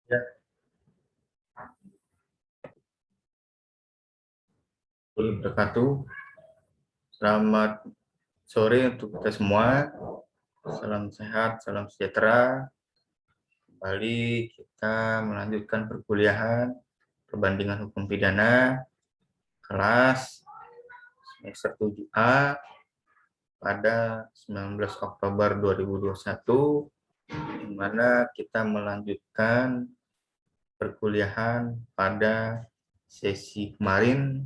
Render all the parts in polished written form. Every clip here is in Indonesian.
Ya, wabarakatuh. Selamat sore untuk kita semua. Salam sehat, salam sejahtera. Kembali kita melanjutkan perkuliahan perbandingan hukum pidana kelas semester 7A pada 19 Oktober 2021, di mana kita melanjutkan perkuliahan pada sesi kemarin.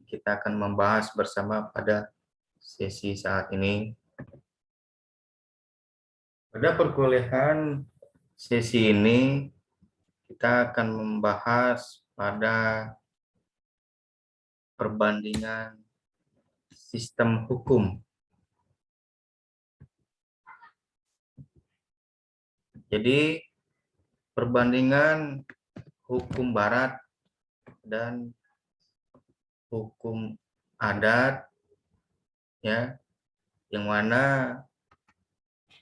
Kita akan membahas bersama pada sesi saat ini. Pada perkuliahan sesi ini, kita akan membahas pada perbandingan sistem hukum. Jadi, perbandingan hukum barat dan hukum adat, ya, yang mana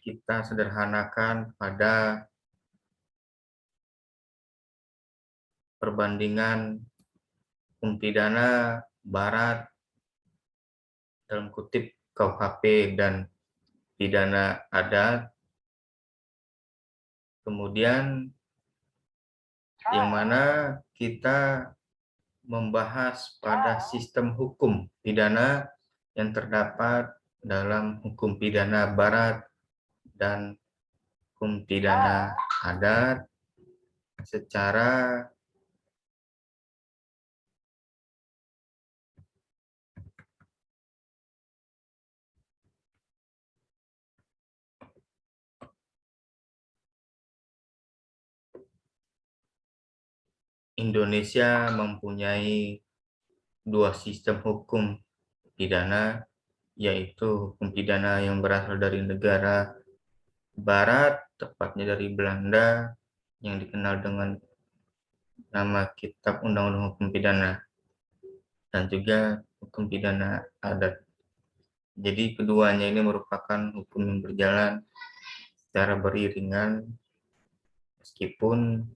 kita sederhanakan pada perbandingan hukum pidana barat dalam kutip KUHP dan pidana adat. Kemudian yang mana kita membahas pada sistem hukum pidana yang terdapat dalam hukum pidana barat dan hukum pidana adat secara Indonesia mempunyai dua sistem hukum pidana, yaitu hukum pidana yang berasal dari negara barat, tepatnya dari Belanda, yang dikenal dengan nama Kitab Undang-Undang Hukum Pidana, dan juga hukum pidana adat. Jadi keduanya ini merupakan hukum yang berjalan secara beriringan, meskipun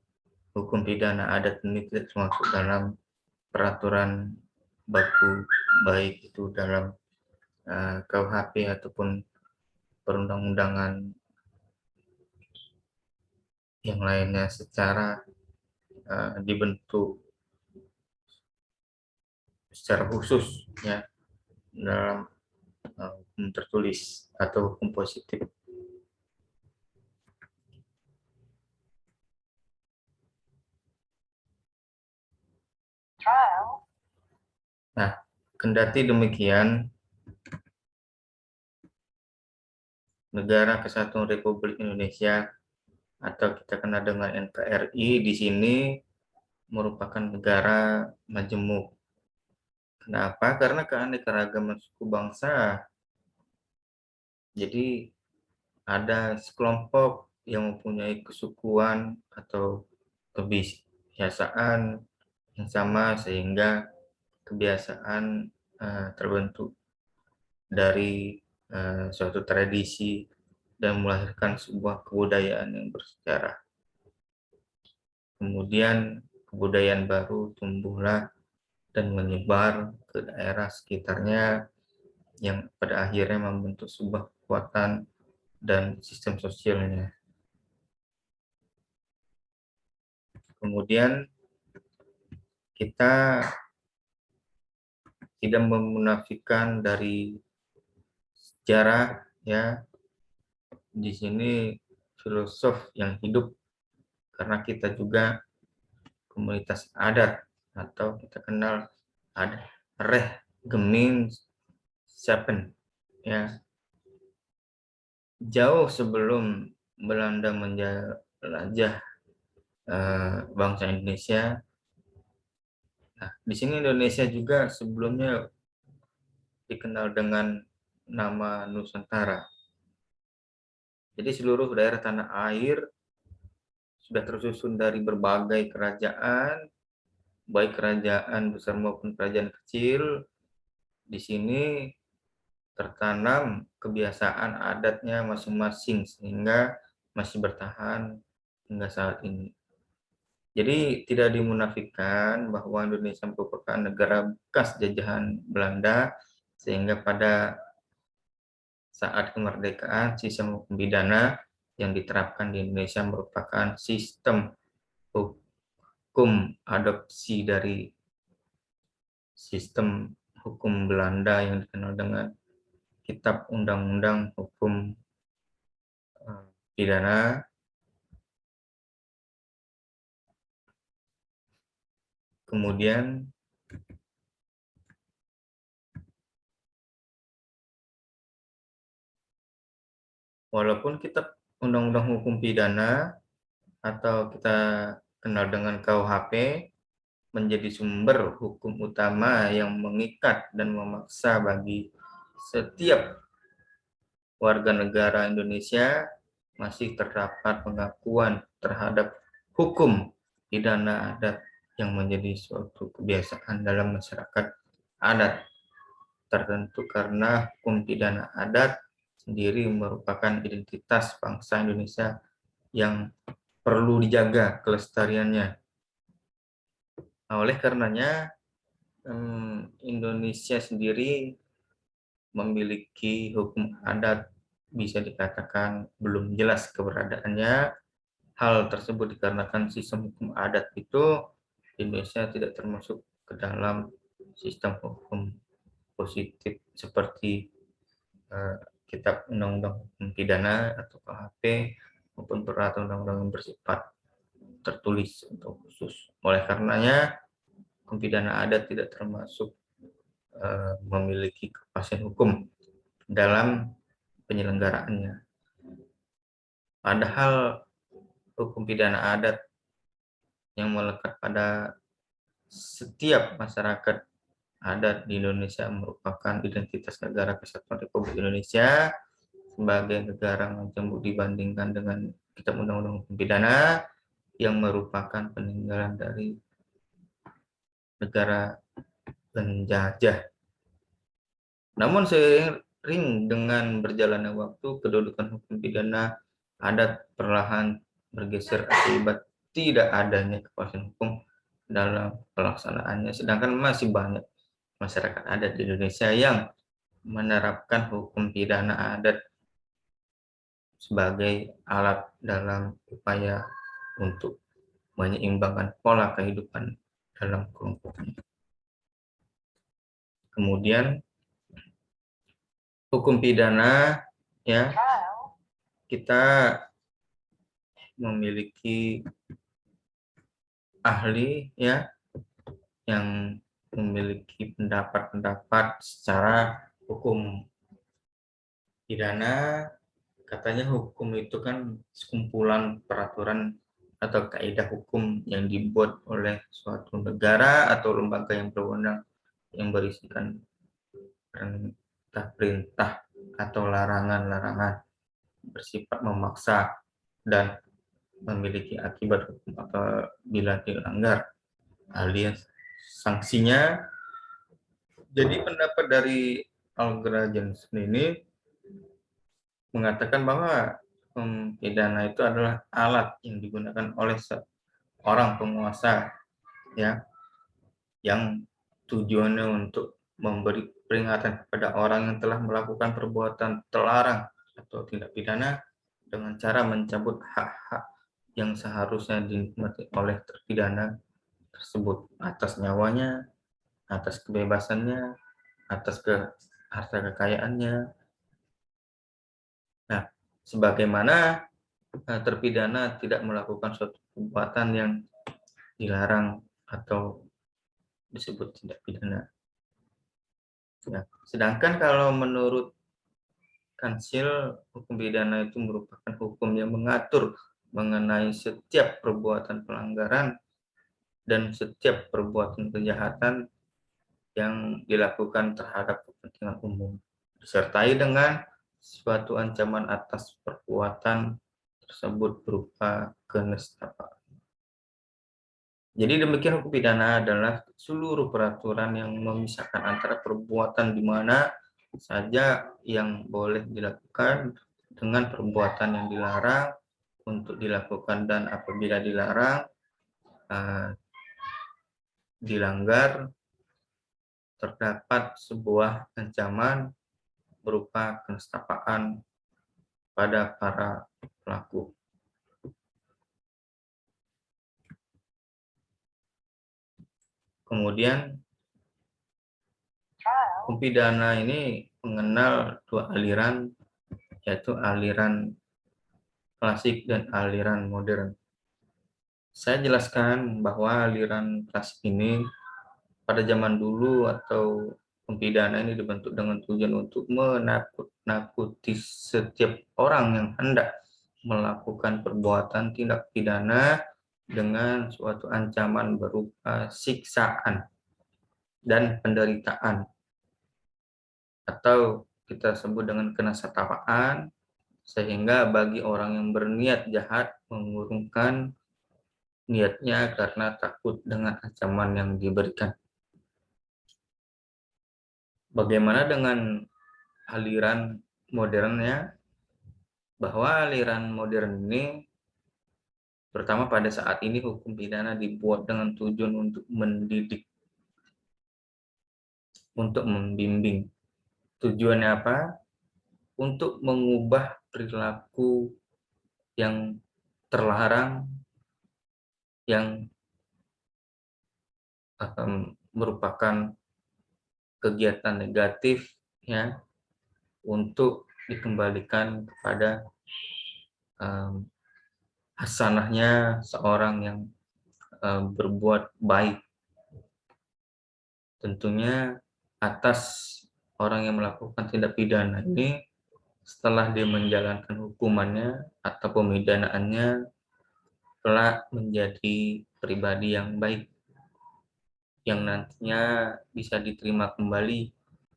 hukum pidana adat ini tidak termasuk dalam peraturan baku, baik itu dalam KUHP ataupun perundang-undangan yang lainnya secara dibentuk secara khusus, ya, dalam hukum tertulis atau hukum positif. Nah, kendati demikian, Negara Kesatuan Republik Indonesia atau kita kenal dengan NKRI di sini merupakan negara majemuk. Kenapa? Karena keanekaragaman suku bangsa. Jadi ada sekelompok yang mempunyai kesukuan atau kebiasaan yang sama, sehingga kebiasaan terbentuk dari suatu tradisi dan melahirkan sebuah kebudayaan yang bersejarah. Kemudian kebudayaan baru tumbuhlah dan menyebar ke daerah sekitarnya yang pada akhirnya membentuk sebuah kekuatan dan sistem sosialnya. Kemudian kita tidak memunafikan dari sejarah, ya, di sini filosof yang hidup, karena kita juga komunitas adat atau kita kenal ada Reh Geming Sapen, ya, jauh sebelum Belanda menjelajah bangsa Indonesia. Nah, di sini Indonesia juga sebelumnya dikenal dengan nama Nusantara. Jadi seluruh daerah tanah air sudah tersusun dari berbagai kerajaan, baik kerajaan besar maupun kerajaan kecil. Di sini tertanam kebiasaan adatnya masing-masing sehingga masih bertahan hingga saat ini. Jadi tidak dimunafikan bahwa Indonesia merupakan negara bekas jajahan Belanda, sehingga pada saat kemerdekaan sistem hukum pidana yang diterapkan di Indonesia merupakan sistem hukum adopsi dari sistem hukum Belanda yang dikenal dengan Kitab Undang-Undang Hukum Pidana. Kemudian walaupun Kitab Undang-Undang Hukum Pidana atau kita kenal dengan KUHP menjadi sumber hukum utama yang mengikat dan memaksa bagi setiap warga negara Indonesia, masih terdapat pengakuan terhadap hukum pidana adat yang menjadi suatu kebiasaan dalam masyarakat adat tertentu, karena hukum pidana adat sendiri merupakan identitas bangsa Indonesia yang perlu dijaga kelestariannya. Nah, oleh karenanya Indonesia sendiri memiliki hukum adat bisa dikatakan belum jelas keberadaannya. Hal tersebut dikarenakan sistem hukum adat itu Indonesia tidak termasuk ke dalam sistem hukum positif seperti Kitab Undang-Undang Hukum Pidana atau KUHP maupun peraturan undang-undang yang bersifat tertulis atau khusus. Oleh karenanya hukum pidana adat tidak termasuk memiliki kepastian hukum dalam penyelenggaraannya. Padahal hukum pidana adat yang melekat pada setiap masyarakat adat di Indonesia merupakan identitas negara kesatuan Republik Indonesia sebagai negara majemuk dibandingkan dengan Kitab Undang-Undang Hukum Pidana yang merupakan peninggalan dari negara penjajah. Namun seiring dengan berjalannya waktu, kedudukan hukum pidana adat perlahan bergeser akibat tidak adanya kepastian hukum dalam pelaksanaannya, sedangkan masih banyak masyarakat adat di Indonesia yang menerapkan hukum pidana adat sebagai alat dalam upaya untuk menyeimbangkan pola kehidupan dalam kelompoknya. Kemudian hukum pidana, ya, kita memiliki ahli, ya, yang memiliki pendapat-pendapat secara hukum pidana. Katanya hukum itu kan sekumpulan peraturan atau kaidah hukum yang dibuat oleh suatu negara atau lembaga yang berwenang yang berisikan perintah-perintah atau larangan-larangan bersifat memaksa dan memiliki akibat hukum apabila dilanggar, alias sanksinya. Jadi pendapat dari Algra Johnson ini mengatakan bahwa pidana itu adalah alat yang digunakan oleh seorang penguasa, ya, yang tujuannya untuk memberi peringatan kepada orang yang telah melakukan perbuatan terlarang atau tindak pidana dengan cara mencabut hak-hak yang seharusnya dinikmati oleh terpidana tersebut atas nyawanya, atas kebebasannya, atas harta kekayaannya. Nah, sebagaimana terpidana tidak melakukan suatu perbuatan yang dilarang atau disebut tindak pidana. Ya, sedangkan kalau menurut Kansil, hukum pidana itu merupakan hukum yang mengatur mengenai setiap perbuatan pelanggaran dan setiap perbuatan kejahatan yang dilakukan terhadap kepentingan umum, disertai dengan suatu ancaman atas perbuatan tersebut berupa kenestaan. Jadi demikian, hukum pidana adalah seluruh peraturan yang memisahkan antara perbuatan di mana saja yang boleh dilakukan dengan perbuatan yang dilarang untuk dilakukan, dan apabila dilarang dilanggar, terdapat sebuah ancaman berupa penistapaan pada para pelaku. Kemudian hukum pidana ini mengenal dua aliran, yaitu aliran klasik dan aliran modern. Saya jelaskan bahwa aliran klasik ini pada zaman dulu atau hukum pidana ini dibentuk dengan tujuan untuk menakut-nakuti setiap orang yang hendak melakukan perbuatan tindak pidana dengan suatu ancaman berupa siksaan dan penderitaan, atau kita sebut dengan kenasatapaan, sehingga bagi orang yang berniat jahat mengurungkan niatnya karena takut dengan ancaman yang diberikan. Bagaimana dengan aliran modernnya? Bahwa aliran modern ini, pertama pada saat ini hukum pidana dibuat dengan tujuan untuk mendidik, untuk membimbing. Tujuannya apa? Untuk mengubah perilaku yang terlarang, yang merupakan kegiatan negatif, ya, untuk dikembalikan kepada hasanahnya seorang yang berbuat baik. Tentunya atas orang yang melakukan tindak pidana ini, setelah dia menjalankan hukumannya atau pemidanaannya, telah menjadi pribadi yang baik, yang nantinya bisa diterima kembali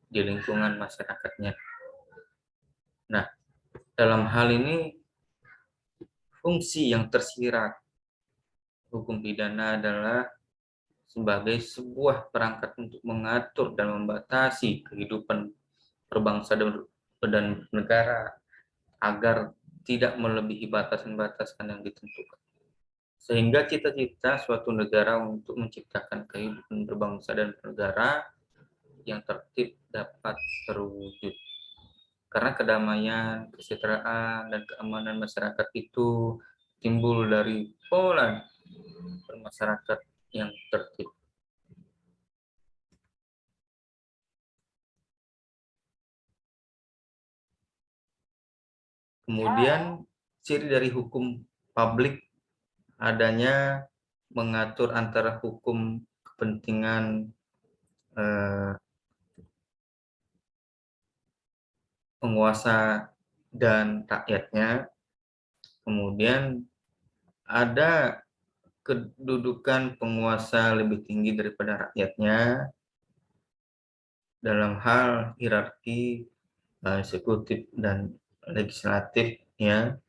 di lingkungan masyarakatnya. Nah, dalam hal ini, fungsi yang tersirat hukum pidana adalah sebagai sebuah perangkat untuk mengatur dan membatasi kehidupan berbangsa dan negara agar tidak melebihi batasan-batasan yang ditentukan. Sehingga cita-cita suatu negara untuk menciptakan kehidupan berbangsa dan bernegara yang tertib dapat terwujud. Karena kedamaian, kesejahteraan, dan keamanan masyarakat itu timbul dari pola bermasyarakat yang tertib. Kemudian ciri dari hukum publik adanya mengatur antara hukum kepentingan penguasa dan rakyatnya. Kemudian ada kedudukan penguasa lebih tinggi daripada rakyatnya dalam hal hierarki eksekutif dan legislatif, ya.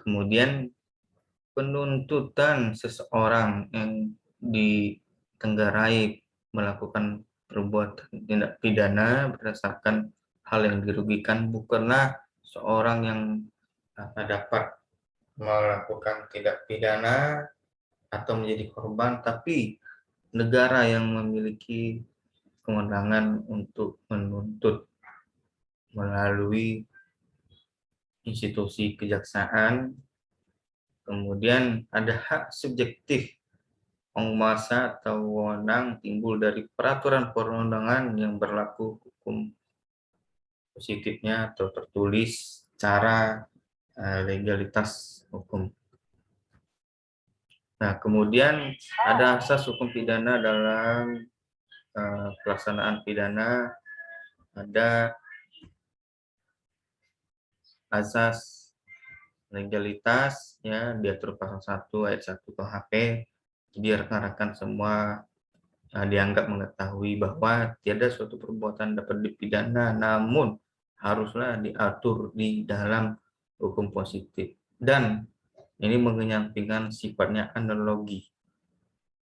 Kemudian penuntutan seseorang yang ditenggarai melakukan perbuatan tindak pidana berdasarkan hal yang dirugikan bukanlah seorang yang dapat melakukan tindak pidana atau menjadi korban, tapi negara yang memiliki kewenangan untuk menuntut melalui institusi kejaksaan. Kemudian ada hak subjektif penguasa atau wewenang timbul dari peraturan perundangan yang berlaku hukum positifnya atau tertulis secara legalitas hukum. Nah, kemudian ada asas hukum pidana dalam pelaksanaan pidana, ada asas legalitas, ya, diatur pasal 1 ayat 1 KUHP. Jadi rekan-rekan semua dianggap mengetahui bahwa tiada suatu perbuatan dapat dipidana, namun haruslah diatur di dalam hukum positif. Dan ini mengenyampingkan sifatnya analogi.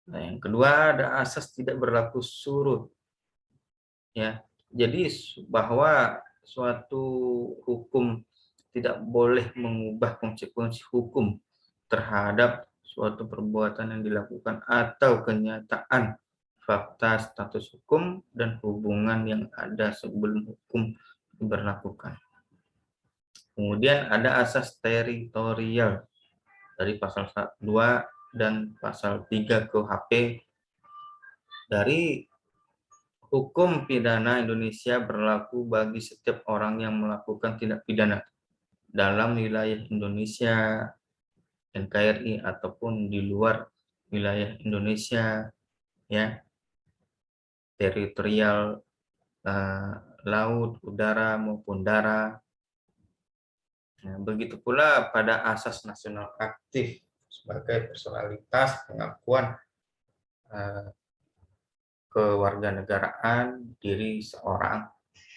Nah, yang kedua ada asas tidak berlaku surut. Ya, jadi bahwa suatu hukum tidak boleh mengubah konsekuensi hukum terhadap suatu perbuatan yang dilakukan atau kenyataan fakta status hukum dan hubungan yang ada sebelum hukum diberlakukan. Kemudian ada asas teritorial dari pasal 2 dan pasal 3 KUHP. Dari hukum pidana Indonesia berlaku bagi setiap orang yang melakukan tindak pidana dalam wilayah Indonesia, NKRI, ataupun di luar wilayah Indonesia, ya, teritorial, laut, udara maupun darat. Nah, begitu pula pada asas nasional aktif sebagai personalitas pengakuan kewarganegaraan diri seorang,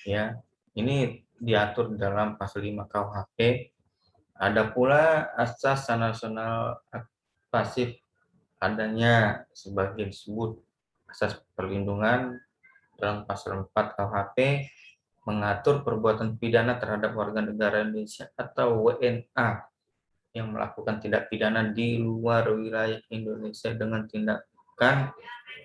ya. Ini diatur dalam pasal 5 KUHP. Ada pula asas nasional pasif, adanya sebagai disebut asas perlindungan dalam pasal 4 KUHP, mengatur perbuatan pidana terhadap warga negara Indonesia atau WNA yang melakukan tindak pidana di luar wilayah Indonesia dengan tindakan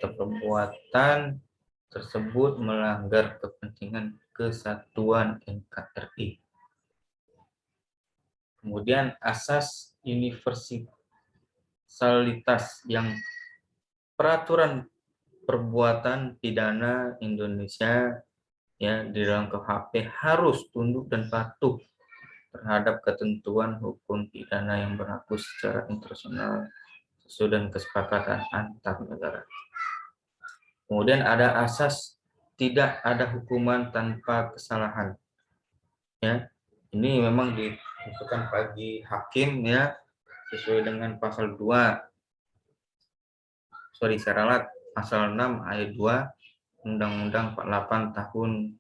atau perbuatan tersebut melanggar kepentingan kesatuan NKRI. Kemudian asas universalitas, yang peraturan perbuatan pidana Indonesia, ya, di dalam KUHP harus tunduk dan patuh terhadap ketentuan hukum pidana yang berlaku secara internasional sesuai dengan kesepakatan antar negara. Kemudian ada asas tidak ada hukuman tanpa kesalahan. Ya, ini memang ditentukan bagi hakim, ya, sesuai dengan pasal 2, pasal 6 ayat 2 Undang-Undang 48 tahun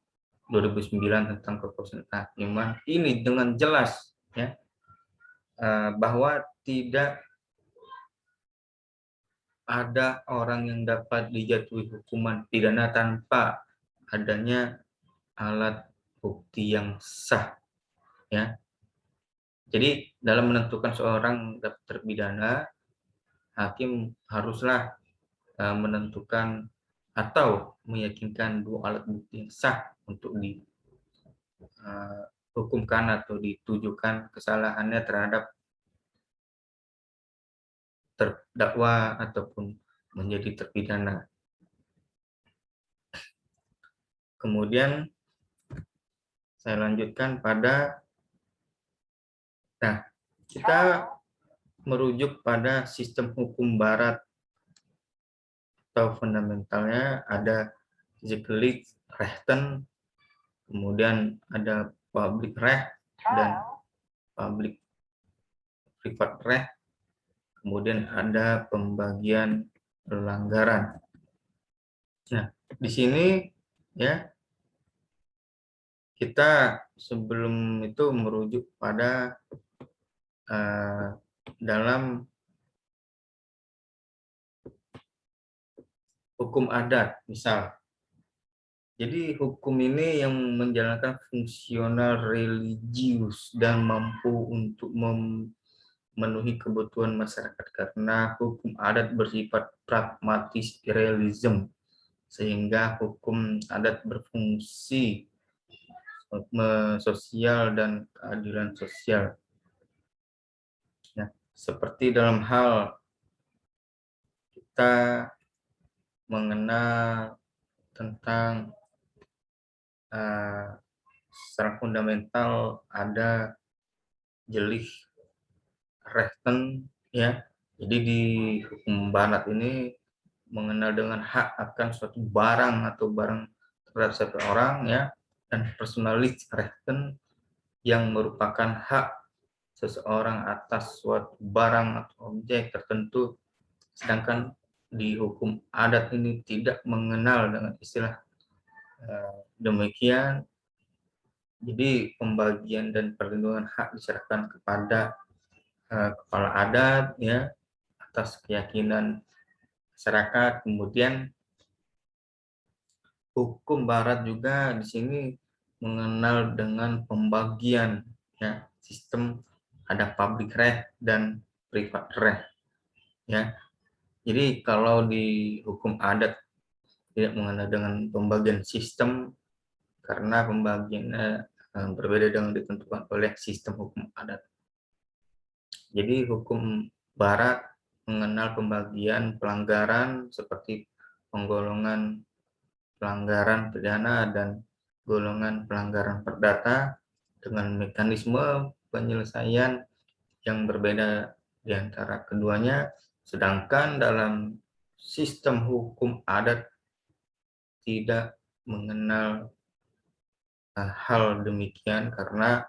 2009 tentang keputusan kehakiman. Ini dengan jelas, ya, bahwa tidak ada orang yang dapat dijatuhi hukuman pidana tanpa adanya alat bukti yang sah, ya. Jadi dalam menentukan seorang dapat terpidana, hakim haruslah menentukan atau meyakinkan 2 alat bukti yang sah untuk dihukumkan atau ditujukan kesalahannya terhadap terdakwa ataupun menjadi terpidana. Kemudian saya lanjutkan pada, kita merujuk pada sistem hukum barat atau fundamentalnya ada Ziegler-Rechten, kemudian ada public recht dan public private recht, kemudian ada pembagian pelanggaran. Nah, di sini, ya, kita sebelum itu merujuk pada dalam hukum adat, misal. Jadi hukum ini yang menjalankan fungsional religius dan mampu untuk memenuhi kebutuhan masyarakat, karena hukum adat bersifat pragmatis realism, sehingga hukum adat berfungsi sosial dan keadilan sosial. Ya, seperti dalam hal kita mengenal tentang secara fundamental ada Ziegler-Rechten, ya. Jadi di hukum barat ini mengenal dengan hak akan suatu barang atau barang terhadap satu orang, ya, dan Personalitätsrechten yang merupakan hak seseorang atas suatu barang atau objek tertentu, sedangkan di hukum adat ini tidak mengenal dengan istilah demikian. Jadi pembagian dan perlindungan hak diserahkan kepada kepala adat, ya, atas keyakinan masyarakat. Kemudian hukum barat juga di sini mengenal dengan pembagian, ya, sistem ada public recht dan private recht. ya. Jadi kalau di hukum adat tidak mengenal dengan pembagian sistem, karena pembagiannya berbeda dengan ditentukan oleh sistem hukum adat. Jadi hukum barat mengenal pembagian pelanggaran seperti penggolongan pelanggaran pidana dan golongan pelanggaran perdata dengan mekanisme penyelesaian yang berbeda di antara keduanya, sedangkan dalam sistem hukum adat tidak mengenal hal demikian karena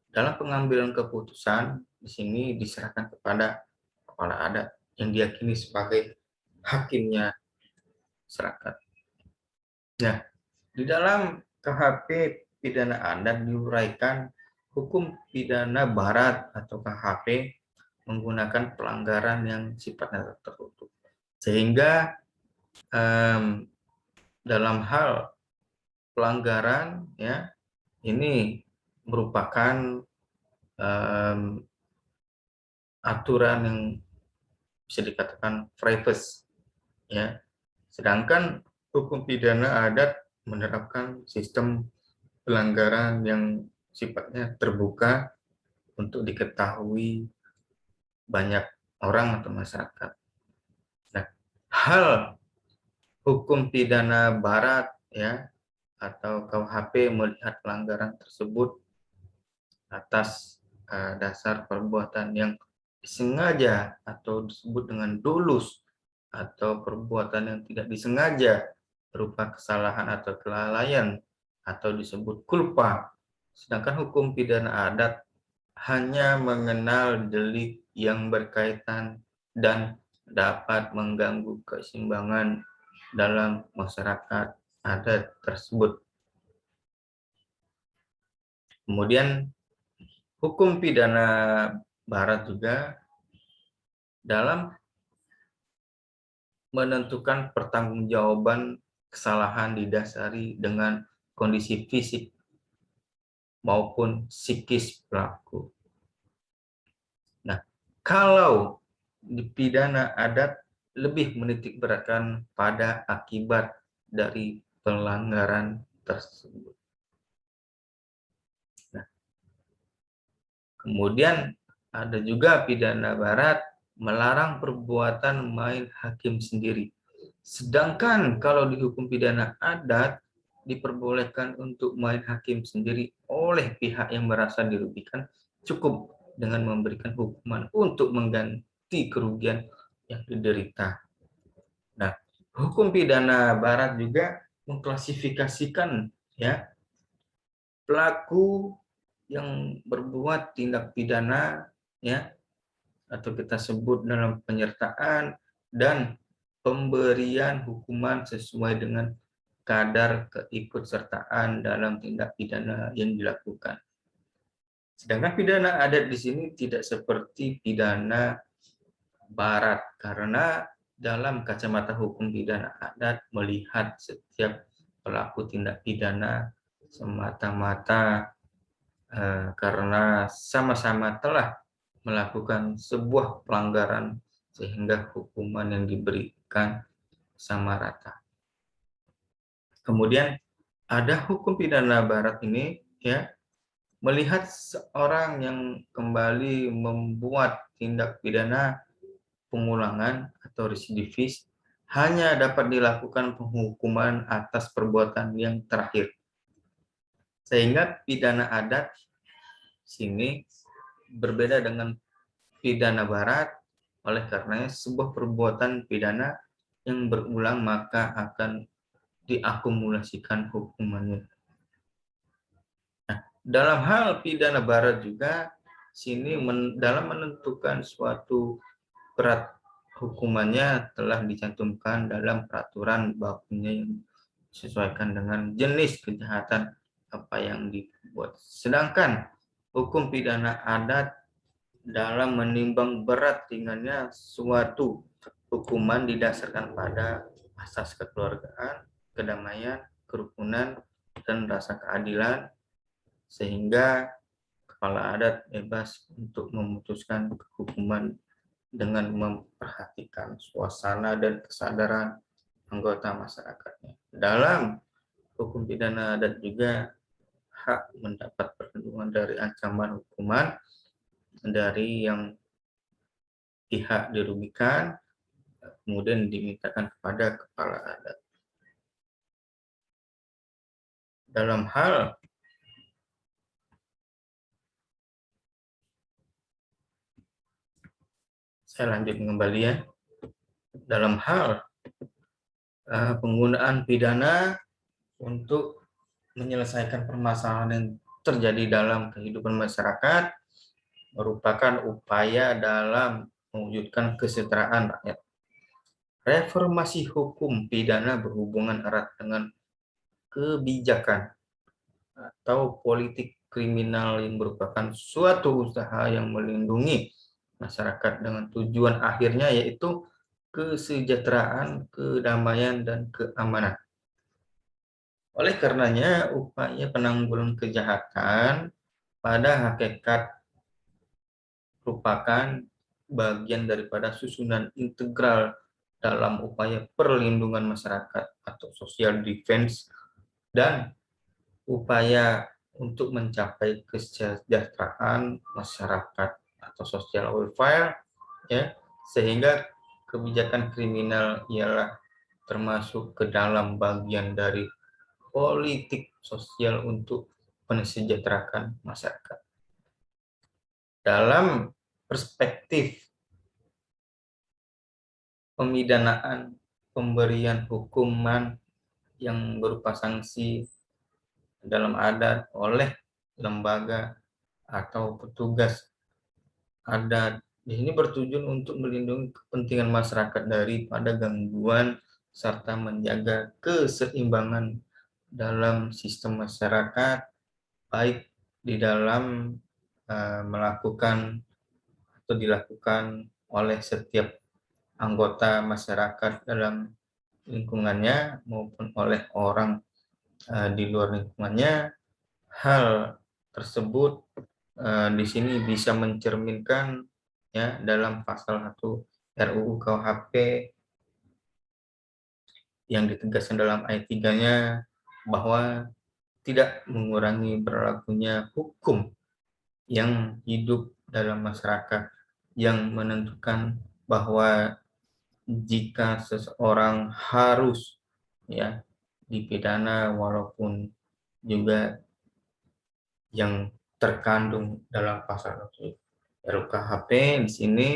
dalam pengambilan keputusan di sini diserahkan kepada kepala adat yang diyakini sebagai hakimnya masyarakat. Nah, di dalam KHP pidana adat diuraikan hukum pidana barat atau KHP menggunakan pelanggaran yang sifatnya tertutup. Sehingga dalam hal pelanggaran ya ini merupakan aturan yang bisa dikatakan privacy ya. Sedangkan hukum pidana adat menerapkan sistem pelanggaran yang sifatnya terbuka untuk diketahui banyak orang atau masyarakat. Nah, hal hukum pidana barat ya atau KUHP melihat pelanggaran tersebut atas dasar perbuatan yang disengaja atau disebut dengan dolus atau perbuatan yang tidak disengaja berupa kesalahan atau kelalaian atau disebut culpa. Sedangkan hukum pidana adat hanya mengenal delik yang berkaitan dan dapat mengganggu keseimbangan dalam masyarakat adat tersebut. Kemudian hukum pidana barat juga dalam menentukan pertanggungjawaban kesalahan didasari dengan kondisi fisik maupun psikis pelaku. Nah, kalau di pidana adat lebih menitik beratkan pada akibat dari pelanggaran tersebut. Nah, kemudian ada juga pidana barat melarang perbuatan main hakim sendiri. Sedangkan kalau di hukum pidana adat diperbolehkan untuk main hakim sendiri oleh pihak yang merasa dirugikan, cukup dengan memberikan hukuman untuk mengganti kerugian yang diderita. Nah, hukum pidana barat juga mengklasifikasikan ya pelaku yang berbuat tindak pidana ya atau kita sebut dalam penyertaan dan pemberian hukuman sesuai dengan kadar keikutsertaan dalam tindak pidana yang dilakukan. Sedangkan pidana adat di sini tidak seperti pidana barat karena dalam kacamata hukum pidana adat melihat setiap pelaku tindak pidana semata-mata karena sama-sama telah melakukan sebuah pelanggaran sehingga hukuman yang diberikan sama rata. Kemudian ada hukum pidana barat ini ya melihat seorang yang kembali membuat tindak pidana pengulangan atau residivis hanya dapat dilakukan penghukuman atas perbuatan yang terakhir. Sehingga pidana adat sini berbeda dengan pidana barat, oleh karenanya sebuah perbuatan pidana yang berulang maka akan diakumulasikan hukumannya. Nah, dalam hal pidana barat juga sini dalam menentukan suatu berat hukumannya telah dicantumkan dalam peraturan bakunya yang disesuaikan dengan jenis kejahatan apa yang dibuat. Sedangkan hukum pidana adat dalam menimbang berat ringannya suatu hukuman didasarkan pada asas kekeluargaan, kedamaian, kerukunan, dan rasa keadilan, sehingga kepala adat bebas untuk memutuskan hukuman dengan memperhatikan suasana dan kesadaran anggota masyarakatnya. Dalam hukum pidana adat juga hak mendapat perlindungan dari ancaman hukuman dari yang pihak dirugikan, kemudian dimintakan kepada kepala adat. Dalam hal saya lanjut kembali ya. Dalam hal penggunaan pidana untuk menyelesaikan permasalahan yang terjadi dalam kehidupan masyarakat merupakan upaya dalam mewujudkan kesejahteraan rakyat. Reformasi hukum pidana berhubungan erat dengan kebijakan atau politik kriminal yang merupakan suatu usaha yang melindungi masyarakat dengan tujuan akhirnya yaitu kesejahteraan, kedamaian, dan keamanan. Oleh karenanya, upaya penanggulangan kejahatan pada hakikat merupakan bagian daripada susunan integral dalam upaya perlindungan masyarakat atau social defense dan upaya untuk mencapai kesejahteraan masyarakat atau social welfare ya, sehingga kebijakan kriminal ialah termasuk ke dalam bagian dari politik sosial untuk mensejahterakan masyarakat. Dalam perspektif pemidanaan, pemberian hukuman yang berupa sanksi dalam adat oleh lembaga atau petugas adat. Di sini bertujuan untuk melindungi kepentingan masyarakat daripada gangguan serta menjaga keseimbangan dalam sistem masyarakat, baik di dalam melakukan atau dilakukan oleh setiap anggota masyarakat dalam lingkungannya maupun oleh orang di luar lingkungannya. Hal tersebut di sini bisa mencerminkan ya dalam pasal 1 RUU KUHP yang ditegaskan dalam ayat 3-nya bahwa tidak mengurangi berlakunya hukum yang hidup dalam masyarakat, yang menentukan bahwa jika seseorang harus ya dipidana walaupun juga yang terkandung dalam pasal RUU KUHP di sini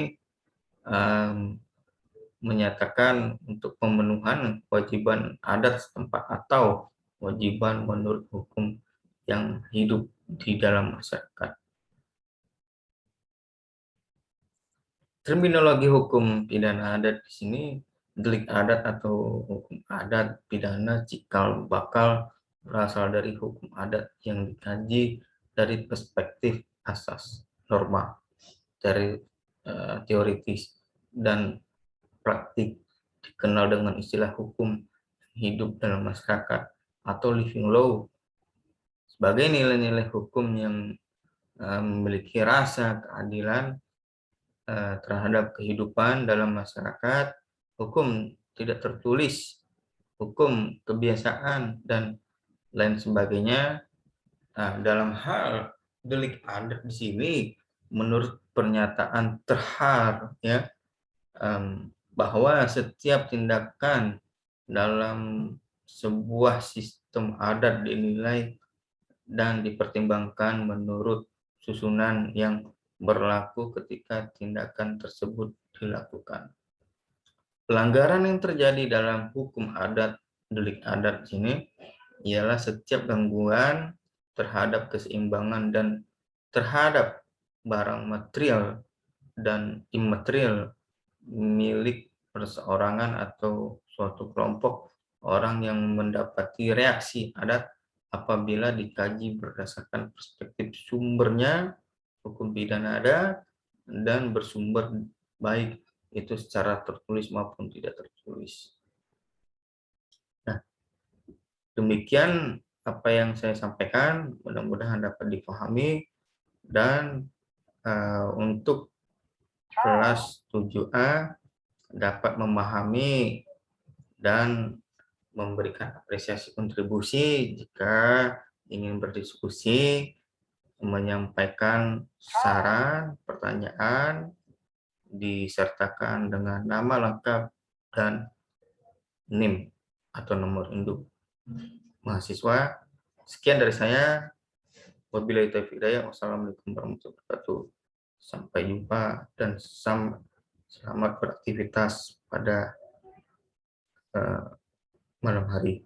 menyatakan untuk pemenuhan kewajiban adat setempat atau kewajiban menurut hukum yang hidup di dalam masyarakat. Terminologi hukum pidana adat di sini, delik adat atau hukum adat, pidana, cikal bakal berasal dari hukum adat yang dikaji dari perspektif asas, norma, dari teoritis dan praktik, dikenal dengan istilah hukum hidup dalam masyarakat atau living law sebagai nilai-nilai hukum yang memiliki rasa keadilan terhadap kehidupan dalam masyarakat, hukum tidak tertulis, hukum kebiasaan, dan lain sebagainya. Nah, dalam hal delik adat di sini, menurut pernyataan terhar, ya, bahwa setiap tindakan dalam sebuah sistem adat dinilai dan dipertimbangkan menurut susunan yang berlaku ketika tindakan tersebut dilakukan. Pelanggaran yang terjadi dalam hukum adat, delik adat sini ialah setiap gangguan terhadap keseimbangan dan terhadap barang material dan imaterial milik perseorangan atau suatu kelompok orang yang mendapati reaksi adat apabila dikaji berdasarkan perspektif sumbernya hukum pidana adat dan bersumber baik itu secara tertulis maupun tidak tertulis. Nah, demikian apa yang saya sampaikan, mudah-mudahan dapat dipahami dan untuk kelas 7A dapat memahami dan memberikan apresiasi kontribusi jika ingin berdiskusi, menyampaikan saran, pertanyaan, disertakan dengan nama lengkap dan NIM atau nomor induk mahasiswa. Sekian dari saya. Wabillahi taufiq hidayah. Wassalamualaikum warahmatullahi wabarakatuh. Sampai jumpa dan selamat beraktivitas pada malam hari.